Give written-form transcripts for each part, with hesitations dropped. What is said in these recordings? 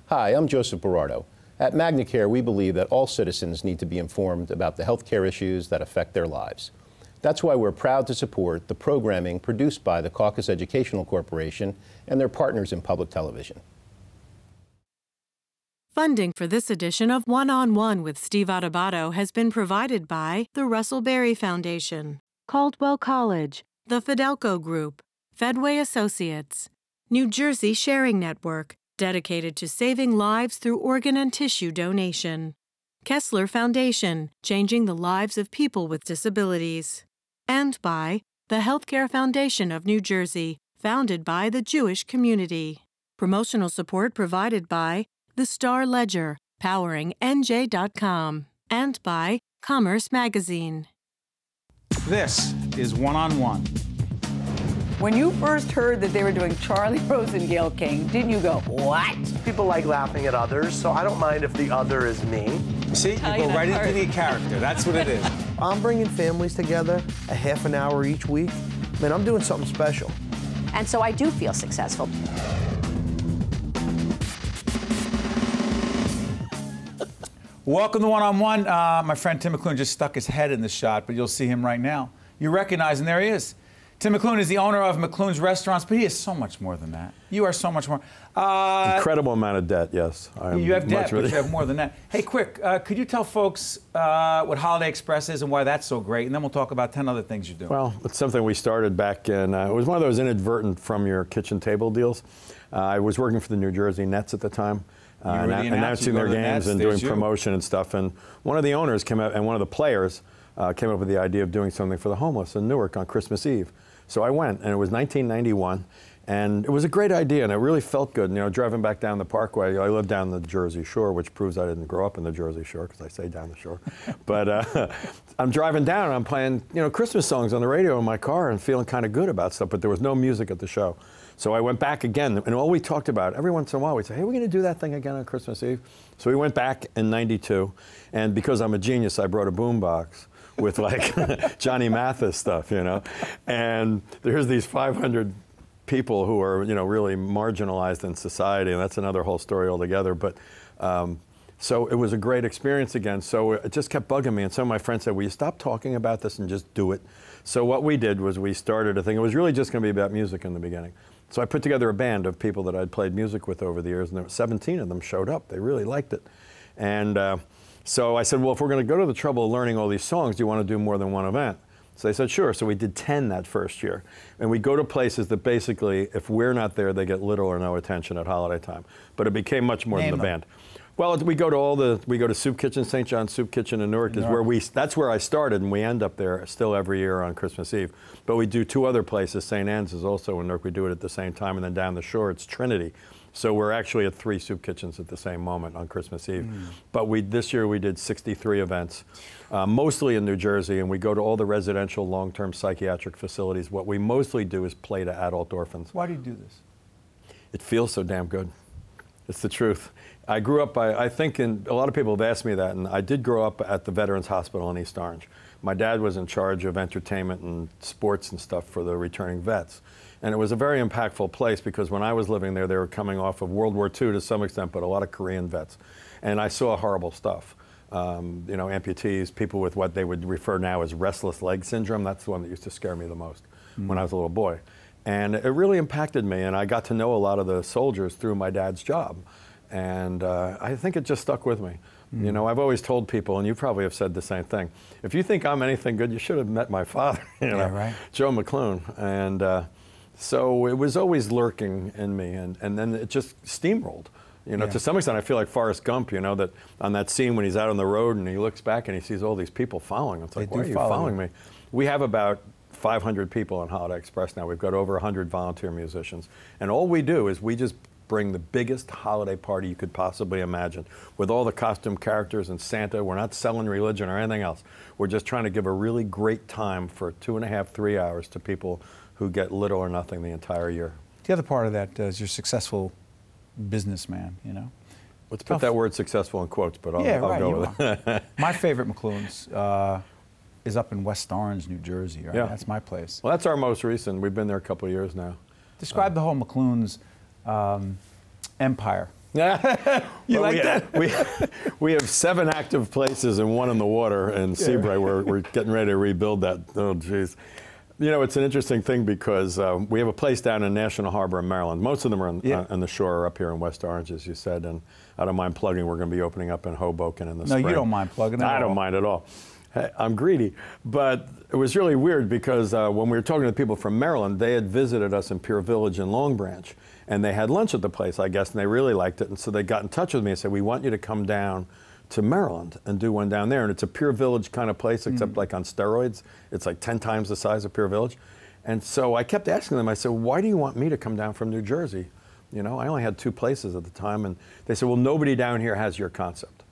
Hi, I'm Joseph Berardo. At MagnaCare, we believe that all citizens need to be informed about the healthcare issues that affect their lives. That's why we're proud to support the programming produced by the Caucus Educational Corporation and their partners in public television. Funding for this edition of One-on-One with Steve Adubato has been provided by the Russell Berry Foundation, Caldwell College, the Fidelco Group, Fedway Associates, New Jersey Sharing Network, dedicated to saving lives through organ and tissue donation, Kessler Foundation, changing the lives of people with disabilities, and by the Healthcare Foundation of New Jersey, founded by the Jewish community. Promotional support provided by the Star Ledger, powering NJ.com, and by Commerce Magazine. This is One-on-One. When you first heard that they were doing Charlie Rose and Gayle King, didn't you go, what? People like laughing at others, so I don't mind if the other is me. See, you go right into the character. That's what it is. I'm bringing families together a half an hour each week. Man, I'm doing something special. And so I do feel successful. Welcome to One-on-One. My friend Tim McLoone just stuck his head in the shot, but you'll see him right now. You recognize him, there he is. Tim McLoone is the owner of McLoone's Restaurants, but he is so much more than that. You are so much more. Incredible amount of debt, yes. You have debt, but you have more than that. Hey, quick, could you tell folks what Holiday Express is and why that's so great? And then we'll talk about 10 other things you do. Well, it's something we started back in, it was one of those inadvertent from your kitchen table deals. I was working for the New Jersey Nets at the time. Announcing their games and doing promotion and stuff. And one of the owners came up, and one of the players came up with the idea of doing something for the homeless in Newark on Christmas Eve. So I went, and it was 1991, and it was a great idea, and it really felt good. You know, driving back down the Parkway, I live down the Jersey Shore, which proves I didn't grow up in the Jersey Shore, because I say down the shore. But I'm driving down, and I'm playing, you know, Christmas songs on the radio in my car and feeling kind of good about stuff, but there was no music at the show. So I went back again, and all we talked about, every once in a while, we'd say, hey, we're going to do that thing again on Christmas Eve. So we went back in '92, and because I'm a genius, I brought a boombox with, like, Johnny Mathis stuff, you know. And there's these 500 people who are, you know, really marginalized in society, and that's another whole story altogether. But so it was a great experience again. So it just kept bugging me, and some of my friends said, will you stop talking about this and just do it? So what we did was we started a thing. It was really just going to be about music in the beginning. So I put together a band of people that I'd played music with over the years, and 17 of them showed up. They really liked it. And so I said, well, if we're going to go to the trouble of learning all these songs, do you want to do more than one event? So they said, sure. So we did 10 that first year. And we go to places that basically, if we're not there, they get little or no attention at holiday time. But it became much more than the band. Well, we go to Soup Kitchen, St. John's Soup Kitchen in Newark, that's where I started, and we end up there still every year on Christmas Eve. But we do two other places. St. Anne's is also in Newark. We do it at the same time, and then down the shore, it's Trinity. So we're actually at 3 soup kitchens at the same moment on Christmas Eve. But this year we did 63 events, mostly in New Jersey, and we go to all the residential long-term psychiatric facilities. What we mostly do is play to adult orphans. Why do you do this? It feels so damn good. It's the truth. I grew up, I think, and a lot of people have asked me that, and I did grow up at the Veterans Hospital in East Orange. My dad was in charge of entertainment and sports and stuff for the returning vets. And it was a very impactful place because when I was living there, they were coming off of World War II to some extent, but a lot of Korean vets. And I saw horrible stuff. You know, amputees, people with what they would refer now as restless leg syndrome. That's the one that used to scare me the most when I was a little boy. And it really impacted me, and I got to know a lot of the soldiers through my dad's job. And I think it just stuck with me. You know, I've always told people, and you probably have said the same thing, if you think I'm anything good, you should have met my father, you know, right. Joe McLoone. And so it was always lurking in me, and then it just steamrolled. You know, to some extent, I feel like Forrest Gump, you know, that on that scene when he's out on the road and he looks back and he sees all these people following him. It's like, why are you following me? We have about 500 people on Holiday Express now. We've got over 100 volunteer musicians. And all we do is we just bring the biggest holiday party you could possibly imagine with all the costume characters and Santa. We're not selling religion or anything else. We're just trying to give a really great time for 2.5, 3 hours to people who get little or nothing the entire year. The other part of that is you're a successful businessman, you know. Let's put that word successful in quotes, but I'll go with it. My favorite McLoone's is up in West Orange, New Jersey, right? Yeah. That's my place. Well, that's our most recent. We've been there a couple of years now. Describe the whole McLoone's empire You like that? We have 7 active places and 1 in the water in Seabright. We're getting ready to rebuild that. Oh, geez. You know, it's an interesting thing because we have a place down in National Harbor in Maryland. Most of them are on the shore or up here in West Orange, as you said. And I don't mind plugging. We're going to be opening up in Hoboken in the spring. No, you don't mind plugging at all. I don't mind at all. I'm greedy. But it was really weird because when we were talking to people from Maryland, they had visited us in Pier Village and Long Branch. And they had lunch at the place, I guess, and they really liked it. And so they got in touch with me and said, we want you to come down to Maryland and do one down there. And it's a Pier Village kind of place, except like on steroids. It's like 10 times the size of Pier Village. And so I kept asking them, I said, why do you want me to come down from New Jersey? You know, I only had 2 places at the time. And they said, well, nobody down here has your concept.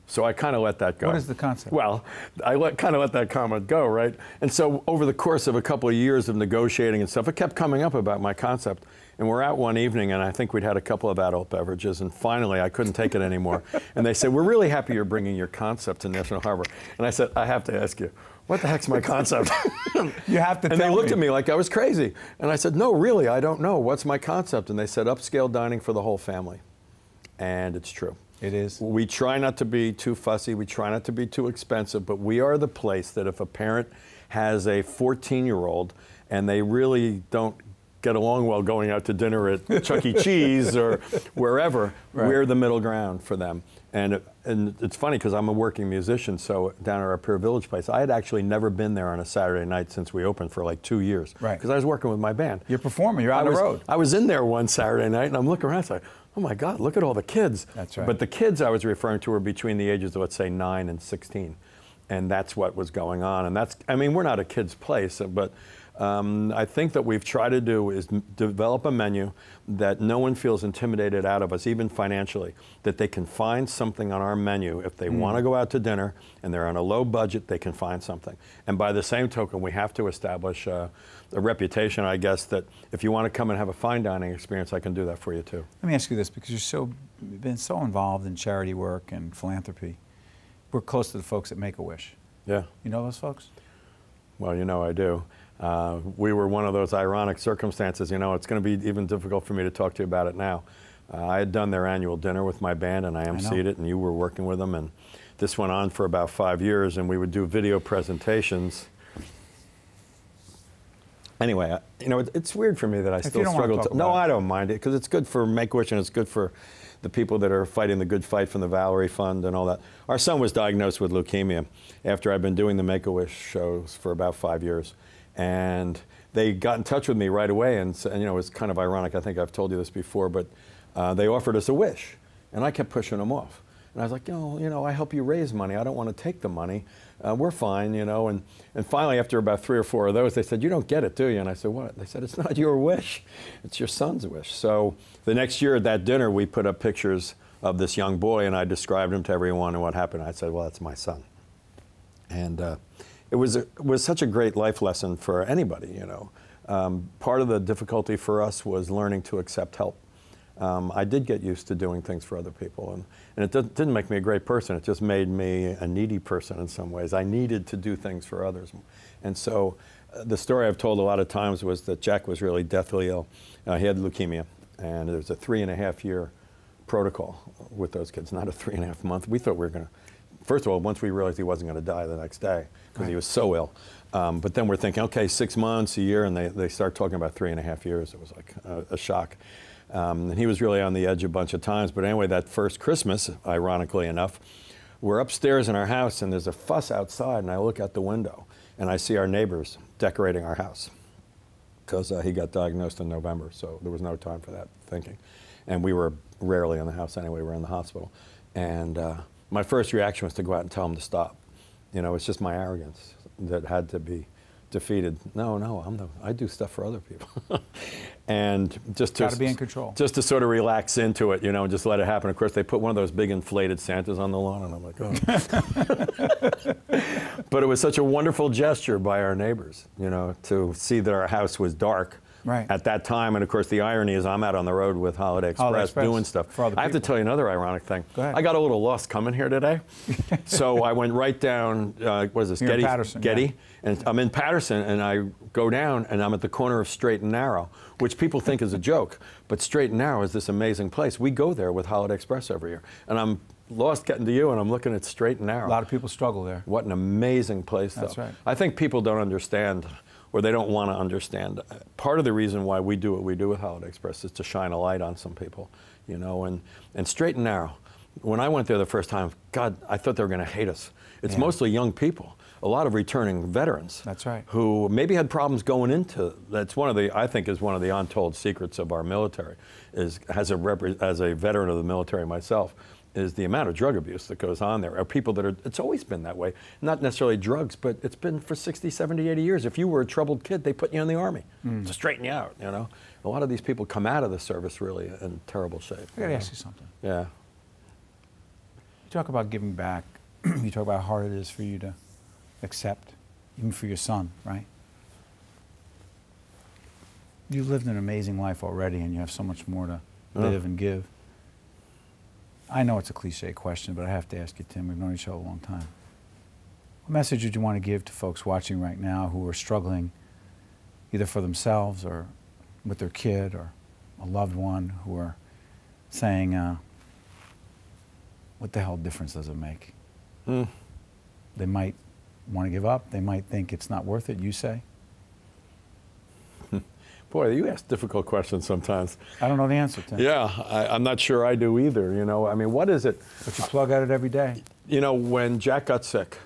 So I kind of let that go. What is the concept? Well, I kind of let that comment go, right? And so over the course of a couple of years of negotiating and stuff, it kept coming up about my concept. And we're out one evening, and I think we'd had a couple of adult beverages, and finally I couldn't take it anymore. And they said, we're really happy you're bringing your concept to National Harbor. And I said, I have to ask you, what the heck's my concept? You have to tell me. And they looked at me like I was crazy. And I said, no, really, I don't know. What's my concept? And they said, upscale dining for the whole family. And it's true. It is. We try not to be too fussy. We try not to be too expensive. But we are the place that if a parent has a 14-year-old and they really don't get along well going out to dinner at Chuck E. Cheese or wherever, we're the middle ground for them. And it's funny because I'm a working musician, so down at our Pier Village place, I had actually never been there on a Saturday night since we opened for like 2 years. Right. Because I was working with my band. You're performing, you're on the road. I was in there one Saturday night and I'm looking around, it's like, oh my God, look at all the kids. That's right. But the kids I was referring to were between the ages of, let's say, 9 and 16. And that's what was going on. And that's, I mean, we're not a kid's place, but I think that we've tried to do is develop a menu that no one feels intimidated out of us, even financially, that they can find something on our menu. If they want to go out to dinner and they're on a low budget, they can find something. And by the same token, we have to establish a reputation, I guess, that if you want to come and have a fine dining experience, I can do that for you too. Let me ask you this, because you've been so involved in charity work and philanthropy. We're close to the folks at Make-A-Wish. Yeah. You know those folks? Well, you know I do. We were one of those ironic circumstances. You know, it's going to be even difficult for me to talk to you about it now. I had done their annual dinner with my band, and I emceed it, and you were working with them, and this went on for about 5 years, and we would do video presentations. Anyway, you know, it's weird for me that I still struggle to. No, I don't mind it, because it's good for Make-A-Wish, and it's good for the people that are fighting the good fight from the Valerie Fund and all that. Our son was diagnosed with leukemia after I'd been doing the Make-A-Wish shows for about 5 years. And they got in touch with me right away, and you know, it was kind of ironic. I think I've told you this before, but they offered us a wish, and I kept pushing them off. And I was like, you know, I help you raise money. I don't want to take the money. We're fine, you know. And finally, after about 3 or 4 of those, they said, you don't get it, do you? And I said, what? They said, it's not your wish. It's your son's wish. So the next year at that dinner, we put up pictures of this young boy, and I described him to everyone and what happened. I said, well, that's my son. And it was such a great life lesson for anybody, you know. Part of the difficulty for us was learning to accept help. I did get used to doing things for other people, and it didn't make me a great person. It just made me a needy person in some ways. I needed to do things for others. And so the story I've told a lot of times was that Jack was really deathly ill. He had leukemia, and there was a 3.5-year protocol with those kids, not a 3.5 month. We thought we were going to, first of all, once we realized he wasn't going to die the next day, because he was so ill. But then we're thinking, okay, 6 months, a year, and they start talking about 3.5 years. It was like a shock. And he was really on the edge a bunch of times. But anyway, that first Christmas, ironically enough, we're upstairs in our house, and there's a fuss outside, and I look out the window, and I see our neighbors decorating our house, because he got diagnosed in November, so there was no time for that thinking. And we were rarely in the house anyway. We were in the hospital. And my first reaction was to go out and tell him to stop. You know, it's just my arrogance that had to be defeated. No, I do stuff for other people. And just to be in control. Just to sort of relax into it, you know, and just let it happen. Of course, they put one of those big inflated Santas on the lawn, and I'm like, oh. But it was such a wonderful gesture by our neighbors, you know, to see that our house was dark Right. at that time. And of course, the irony is I'm out on the road with Holiday Express doing stuff. For other I have to people. tell you another ironic thing. Go ahead. I got a little lost coming here today. So I went right down, what is this, You're in Patterson, Getty? yeah. And I'm in Patterson, and I go down, and I'm at the corner of Straight and Narrow, which people think is a joke. But Straight and Narrow is this amazing place. We go there with Holiday Express every year. And I'm lost getting to you, and I'm looking at Straight and Narrow. A lot of people struggle there. What an amazing place, though. That's right. I think people don't understand, or they don't want to understand. Part of the reason why we do what we do with Holiday Express is to shine a light on some people, you know, and Straight and Narrow. When I went there the first time, God, I thought they were going to hate us. It's mostly young people, a lot of returning veterans. That's right. Who maybe had problems going into, that's one of the, I think is one of the untold secrets of our military, is as a veteran of the military myself, is the amount of drug abuse that goes on there. Are people that are, it's always been that way. Not necessarily drugs, but it's been for 60, 70, 80 years. If you were a troubled kid, they put you in the Army to straighten you out, you know. A lot of these people come out of the service really in terrible shape. I got to ask you something. Yeah. You talk about giving back. You talk about how hard it is for you to accept, even for your son, right? You've lived an amazing life already, and you have so much more to live and give. I know it's a cliche question, but I have to ask you, Tim. We've known each other a long time. What message would you want to give to folks watching right now who are struggling either for themselves or with their kid or a loved one, who are saying, what the hell difference does it make? They might want to give up. They might think it's not worth it, you say? Boy, you ask difficult questions sometimes. I don't know the answer, Tim. Yeah, I'm not sure I do either, you know. I mean, what is it? But you plug at it every day. You know, when Jack got sick,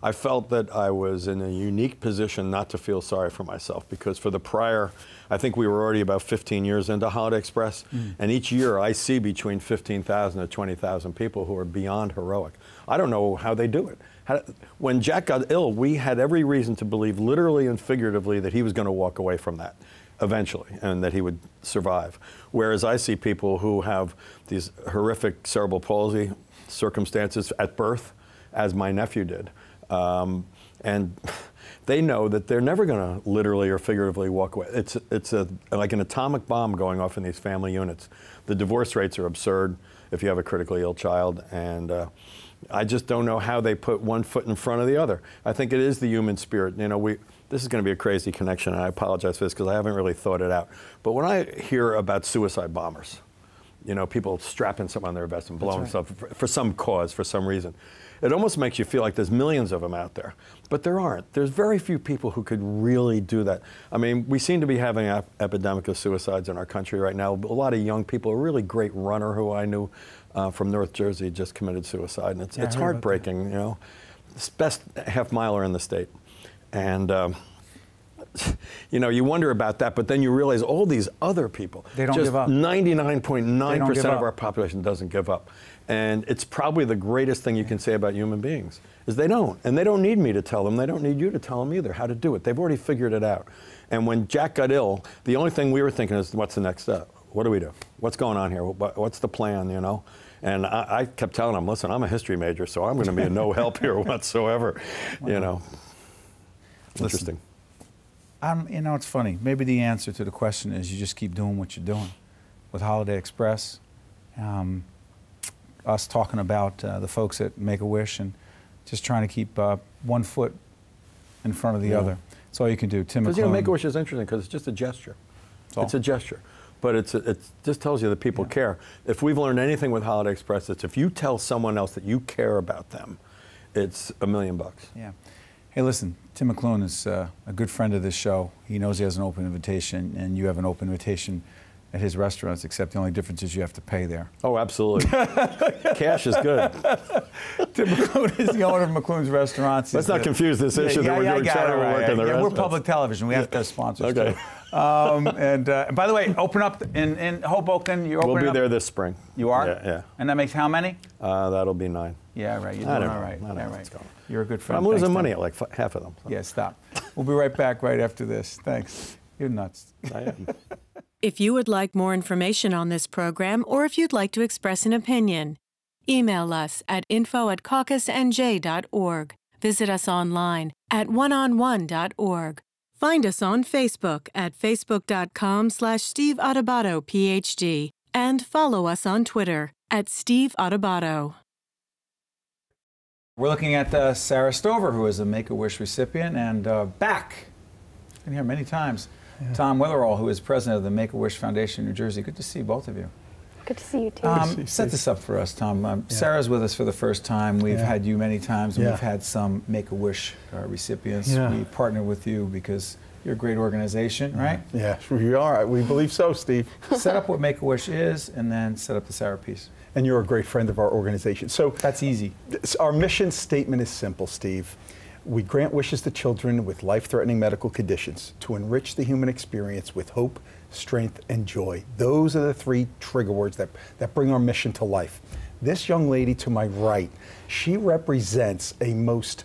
I felt that I was in a unique position not to feel sorry for myself, because for the prior, I think we were already about 15 years into Holiday Express, and each year I see between 15,000 to 20,000 people who are beyond heroic. I don't know how they do it. When Jack got ill, we had every reason to believe, literally and figuratively, that he was going to walk away from that eventually, and that he would survive. Whereas I see people who have these horrific cerebral palsy circumstances at birth, as my nephew did, and they know that they're never going to literally or figuratively walk away. It's like an atomic bomb going off in these family units. The divorce rates are absurd if you have a critically ill child, and I just don't know how they put one foot in front of the other. I think it is the human spirit. You know, this is going to be a crazy connection, and I apologize for this because I haven't really thought it out. But when I hear about suicide bombers, you know, people strapping something on their vest and blowing stuff for some cause, for some reason, it almost makes you feel like there's millions of them out there. But there aren't. There's very few people who could really do that. I mean, we seem to be having an epidemic of suicides in our country right now. A lot of young people, a really great runner who I knew from North Jersey just committed suicide. And it's heartbreaking, you know. It's best half-miler in the state. And, you know, you wonder about that, but then you realize all these other people. They don't give up. 99.9% of our population doesn't give up. And it's probably the greatest thing you can say about human beings, is they don't. And they don't need me to tell them. They don't need you to tell them either how to do it. They've already figured it out. And when Jack got ill, the only thing we were thinking is, what's the next step? What do we do? What's going on here? What's the plan, you know? And I kept telling him, listen, I'm a history major, so I'm going to be of no help here whatsoever, you know. Interesting. You know, it's funny. Maybe the answer to the question is you just keep doing what you're doing. With Holiday Express, us talking about the folks at Make-A-Wish and just trying to keep one foot in front of the other. That's all you can do. Tim McLoone. Because, you know, Make-A-Wish is interesting because it's just a gesture. It's a gesture. But it just tells you that people care. If we've learned anything with Holiday Express, it's if you tell someone else that you care about them, it's $1 million. Yeah. Hey, listen, Tim McLoone is a good friend of this show. He knows he has an open invitation, and you have an open invitation at his restaurants, except the only difference is you have to pay there. Oh, absolutely. Cash is good. Tim McLoone is the owner of McLoone's Restaurants. Let's not confuse this issue that we're doing charitable work in the restaurants. We're public television. We have to have sponsors, too. And by the way, open up in Hoboken. You're opening We'll be up? there this spring. You are? Yeah. And that makes how many? That'll be 9. Yeah, right. You're doing all right. Yeah, right. You're a good friend. I'm losing money at like half of them. So. Yeah, stop. We'll be right back right after this. Thanks. You're nuts. I am. If you would like more information on this program, or if you'd like to express an opinion, email us at info@caucusnj.org. Visit us online at oneonone.org. Find us on Facebook at facebook.com/Steve Adubato, PhD, and follow us on Twitter at Steve Adubato. We're looking at Sarah Stover, who is a Make-A-Wish recipient, and back, been here many times, Tom Weatherall, who is president of the Make-A-Wish Foundation in New Jersey. Good to see both of you. Good to see you, too. Set this up for us, Tom. Sarah's with us for the first time. We've had you many times, and we've had some Make-A-Wish recipients. We partner with you because you're a great organization, right? Yeah, we are. We believe so, Steve. Set up what Make-A-Wish is, and then set up the Sarah piece. And you're a great friend of our organization. So that's easy. Our mission statement is simple, Steve. We grant wishes to children with life-threatening medical conditions to enrich the human experience with hope, strength, and joy. Those are the three trigger words that bring our mission to life. This young lady to my right, she represents a most,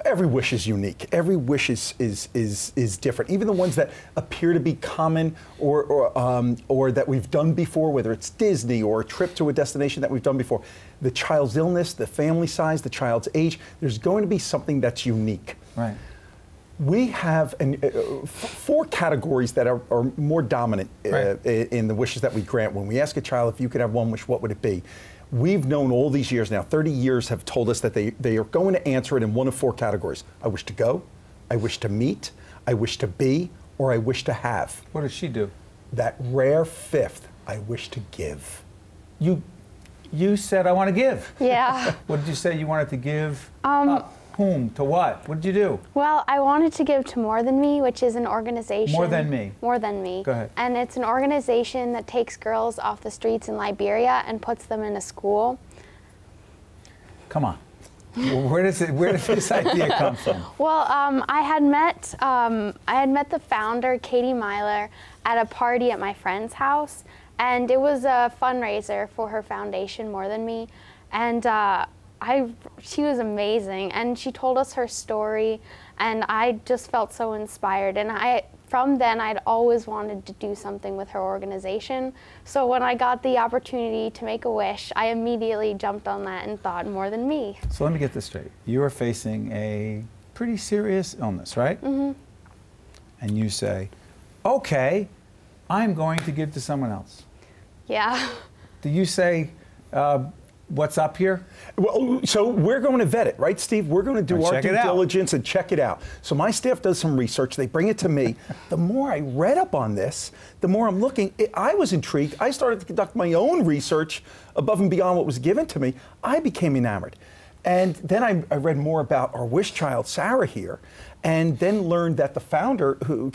every wish is unique. Every wish is different. Even the ones that appear to be common or that we've done before, whether it's Disney or a trip to a destination that we've done before. The child's illness, the family size, the child's age, there's going to be something that's unique. Right. We have 4 categories that are more dominant in the wishes that we grant. When we ask a child if you could have one wish, what would it be? We've known all these years now, 30 years have told us that they are going to answer it in one of 4 categories. I wish to go, I wish to meet, I wish to be, or I wish to have. What does she do? That rare 5th, I wish to give. You said, I want to give. Yeah. What did you say you wanted to give? Whom? To what? What did you do? Well, I wanted to give to More Than Me, which is an organization. More Than Me? More Than Me. Go ahead. And it's an organization that takes girls off the streets in Liberia and puts them in a school. Come on. Where did this idea come from? Well, I had met the founder, Katie Myler, at a party at my friend's house, and it was a fundraiser for her foundation, More Than Me, and she was amazing, and she told us her story, and I just felt so inspired, and from then I'd always wanted to do something with her organization. So when I got the opportunity to make a wish, I immediately jumped on that and thought More Than Me. So let me get this straight. You are facing a pretty serious illness, right? Mm-hmm. And you say, okay, I'm going to give to someone else. Yeah. Do you say, what's up here? Well, so we're going to vet it, right, Steve? We're going to do our due diligence and check it out. So my staff does some research. They bring it to me. The more I read up on this, the more I'm looking. I was intrigued. I started to conduct my own research above and beyond what was given to me. I became enamored. And then I read more about our wish child, Sarah, here, and then learned that the founder, who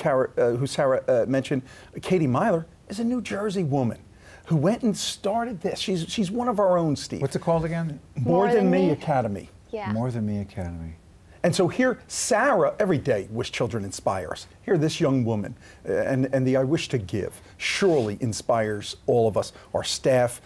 Sarah mentioned, Katie Myler, is a New Jersey woman who went and started this. She's one of our own, Steve. What's it called again? More Than Me Academy. Yeah. More Than Me Academy. And so here, Sarah, every day, Wish Children inspires. Here, this young woman, and the I Wish to Give, surely inspires all of us, our staff,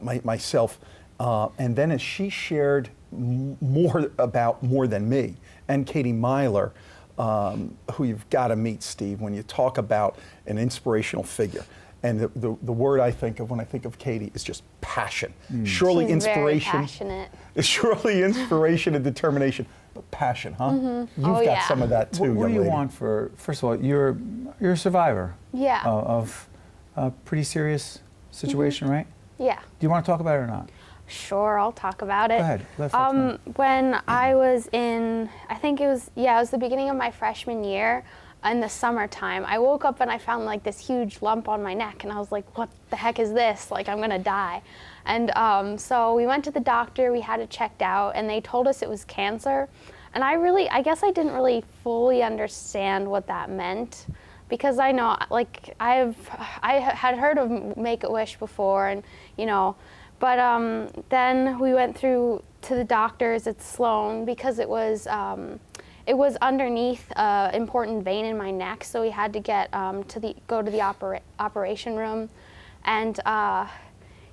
myself. And then as she shared more about More Than Me, and Katie Myler, who you've got to meet, Steve, when you talk about an inspirational figure. And the word I think of when I think of Katie is just passion. Surely She's inspiration. Very passionate. Surely inspiration and determination, but passion, huh? Mm-hmm. You've got some of that too. What do you want for? First of all, you're a survivor. Yeah. Of a pretty serious situation, right? Yeah. Do you want to talk about it or not? Sure, I'll talk about it. Go ahead. Let folks know. When I was in, I think it was the beginning of my freshman year. In the summertime, I woke up and I found like this huge lump on my neck, and I was like, what the heck is this? Like, I'm gonna die. And so we went to the doctor, we had it checked out, and they told us it was cancer. And I guess I didn't really fully understand what that meant, because I know, like, I had heard of Make-A-Wish before, and but then we went through to the doctors at Sloan, because it was underneath an important vein in my neck, so we had to get go to the operation room, and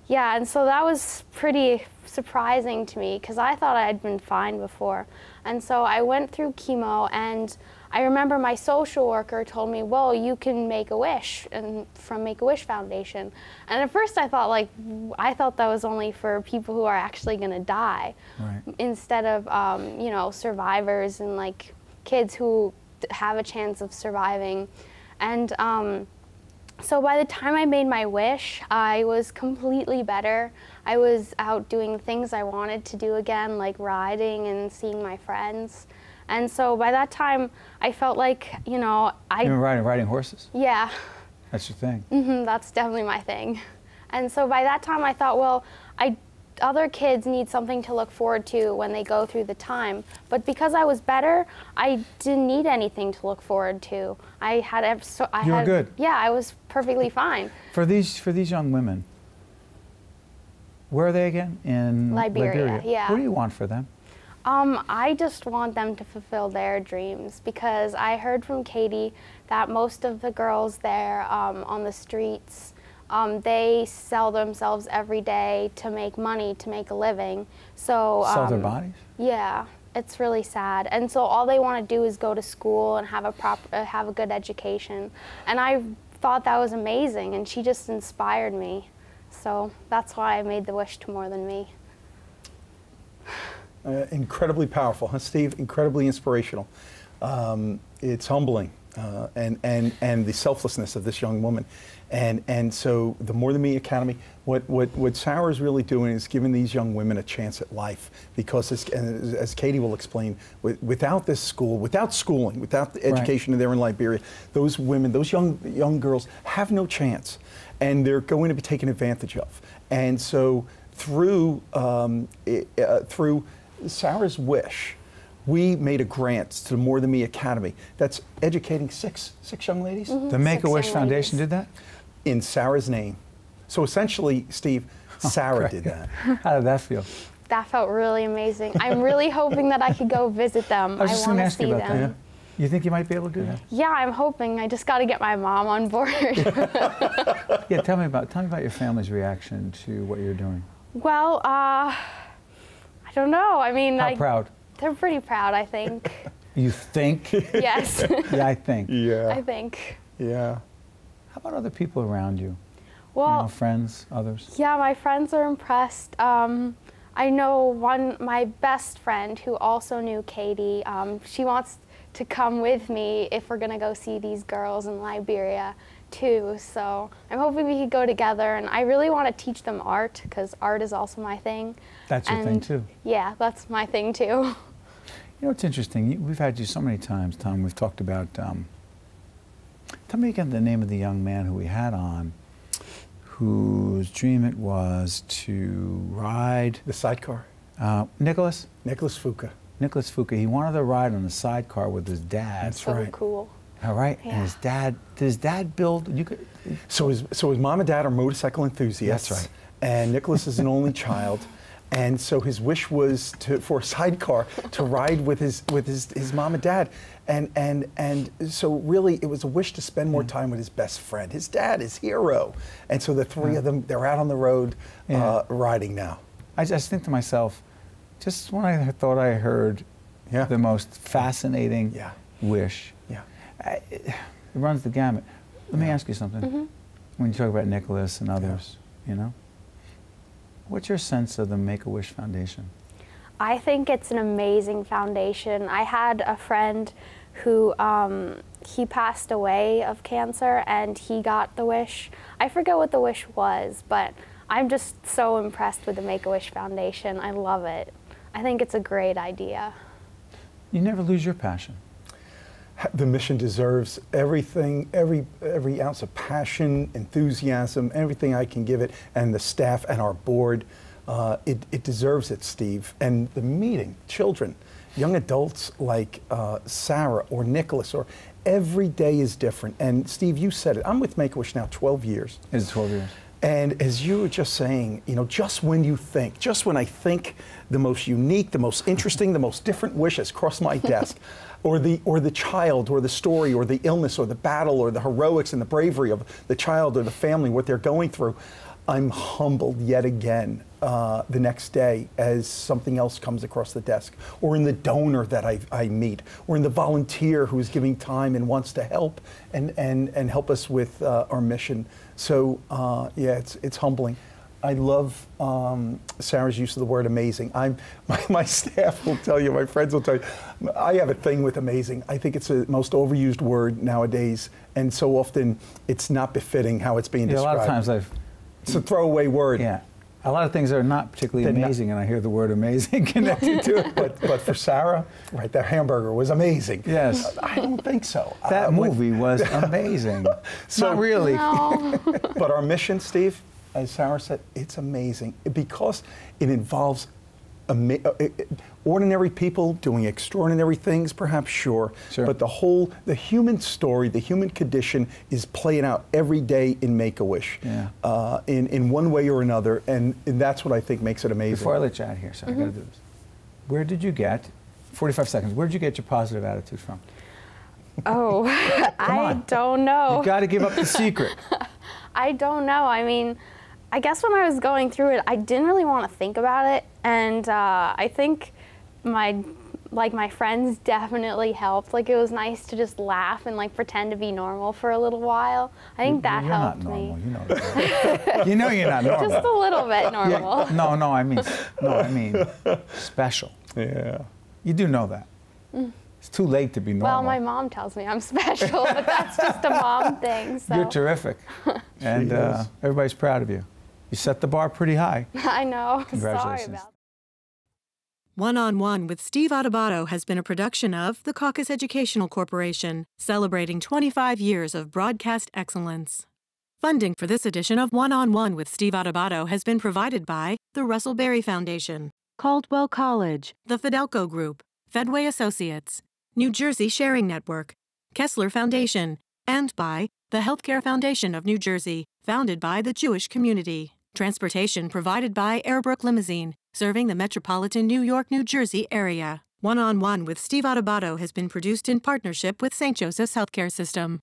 and so that was pretty surprising to me, because I thought I had been fine before. And so I went through chemo, and I remember my social worker told me, well, you can make a wish, and from Make-A-Wish Foundation. And at first I thought that was only for people who are actually going to die, right, instead of survivors and like kids who have a chance of surviving. And so by the time I made my wish, I was completely better. I was out doing things I wanted to do again, like riding and seeing my friends. And so by that time, I felt like, you know, You were riding horses? Yeah. That's your thing? That's definitely my thing. And so by that time, I thought, well, other kids need something to look forward to when they go through the time. But because I was better, I didn't need anything to look forward to. You were good. Yeah, I was perfectly fine. For these young women, where are they again? In Liberia. Yeah. What do you want for them? I just want them to fulfill their dreams, because I heard from Katie that most of the girls there on the streets, they sell themselves every day to make money, to make a living. So sell their bodies? Yeah, it's really sad. And so all they want to do is go to school and have a good education. And I thought that was amazing, and she just inspired me. So that's why I made the wish to more than me. Incredibly powerful, huh, Steve? Incredibly inspirational. It's humbling, and the selflessness of this young woman. And so the More Than Me Academy, what Sarah is really doing is giving these young women a chance at life, because as Katie will explain, without this school, without schooling, without the education there in Liberia, those women, those young girls have no chance, and they're going to be taken advantage of. And so through Sarah's wish, we made a grant to the More Than Me Academy that's educating six young ladies. The Make-A-Wish Foundation did that? In Sarah's name. So essentially, Steve, Sarah did that. How did that feel? That felt really amazing. I'm really hoping that I could go visit them. I was just going to ask you about them. that. You think you might be able to do that? Yeah, I'm hoping. I just got to get my mom on board. Yeah, tell me about your family's reaction to what you're doing. Well, I don't know. I mean, how proud? They're pretty proud, I think. You think? Yes. Yeah, I think. Yeah. I think. Yeah. How about other people around you? Well, you know, friends, others? Yeah, my friends are impressed. I know my best friend who also knew Katie, she wants to come with me if we're going to go see these girls in Liberia too. So I'm hoping we could go together, and I really want to teach them art, because art is also my thing. That's your thing too? Yeah, that's my thing too. You know, it's interesting. We've had you so many times, Tom. We've talked about, tell me again the name of the young man who we had on, whose dream it was to ride. The sidecar. Nicholas? Nicholas Fuka. Nicholas Fuka. He wanted to ride on the sidecar with his dad. That's right. So cool. All right. Yeah. And his dad, did his dad build? So his mom and dad are motorcycle enthusiasts. That's right. And Nicholas is an only child. And so his wish was for a sidecar to ride with his mom and dad, and so really it was a wish to spend more time with his best friend, his dad, his hero, and so the three of them, they're out on the road riding now. I just think to myself, just when I thought I heard the most fascinating wish, it runs the gamut. Let me ask you something. When you talk about Nicholas and others, you know. What's your sense of the Make-A-Wish Foundation? I think it's an amazing foundation. I had a friend who, he passed away of cancer, and he got the wish. I forget what the wish was, but I'm just so impressed with the Make-A-Wish Foundation. I love it. I think it's a great idea. You never lose your passion. The mission deserves everything, every ounce of passion, enthusiasm, everything I can give it, and the staff and our board. It deserves it, Steve. And the meeting, children, young adults like Sarah or Nicholas, or every day is different. And Steve, you said it. I'm with Make-A-Wish now 12 years. It's 12 years. And as you were just saying, you know, just when I think the most unique, the most interesting, the most different wish has crossed my desk, or the child, or the story, or the illness, or the battle, or the heroics and the bravery of the child or the family, what they're going through, I'm humbled yet again the next day as something else comes across the desk, or in the donor that I meet, or in the volunteer who's giving time and wants to help and help us with our mission. So yeah, it's humbling. I love Sarah's use of the word amazing. My staff will tell you, my friends will tell you, I have a thing with amazing. I think it's the most overused word nowadays, and so often it's not befitting how it's being described. A lot of times it's a throwaway word. Yeah. A lot of things are not particularly amazing, and I hear the word amazing connected to it. But for Sarah, right, that hamburger was amazing. Yes. I don't think so. That movie was amazing. So, not really. No. But our mission, Steve, as Sarah said, it's amazing because it involves ordinary people doing extraordinary things, perhaps, sure. But the human story, the human condition is playing out every day in Make-A-Wish, in one way or another, and that's what I think makes it amazing. Before I let you out here, sorry, I got to do this. Where did you get, 45 seconds, where did you get your positive attitude from? Oh, I don't know. You got to give up the secret. I don't know. I mean, I guess when I was going through it, I didn't really want to think about it, and I think my friends definitely helped. Like, it was nice to just laugh and like pretend to be normal for a little while. I think that helped me. You're not normal. You know that. You know you're not normal. Just a little bit normal. Yeah, no, I mean special. Yeah. You do know that. It's too late to be normal. Well, my mom tells me I'm special, but that's just a mom thing. So. You're terrific, and everybody's proud of you. You set the bar pretty high. I know. Congratulations. Sorry about that. One-on-One with Steve Adubato has been a production of the Caucus Educational Corporation, celebrating 25 years of broadcast excellence. Funding for this edition of One-on-One with Steve Adubato has been provided by the Russell Berry Foundation, Caldwell College, the Fidelco Group, Fedway Associates, New Jersey Sharing Network, Kessler Foundation, and by the Healthcare Foundation of New Jersey, founded by the Jewish community. Transportation provided by Airbrook Limousine, serving the metropolitan New York, New Jersey area. One-on-One with Steve Adubato has been produced in partnership with St. Joseph's Healthcare System.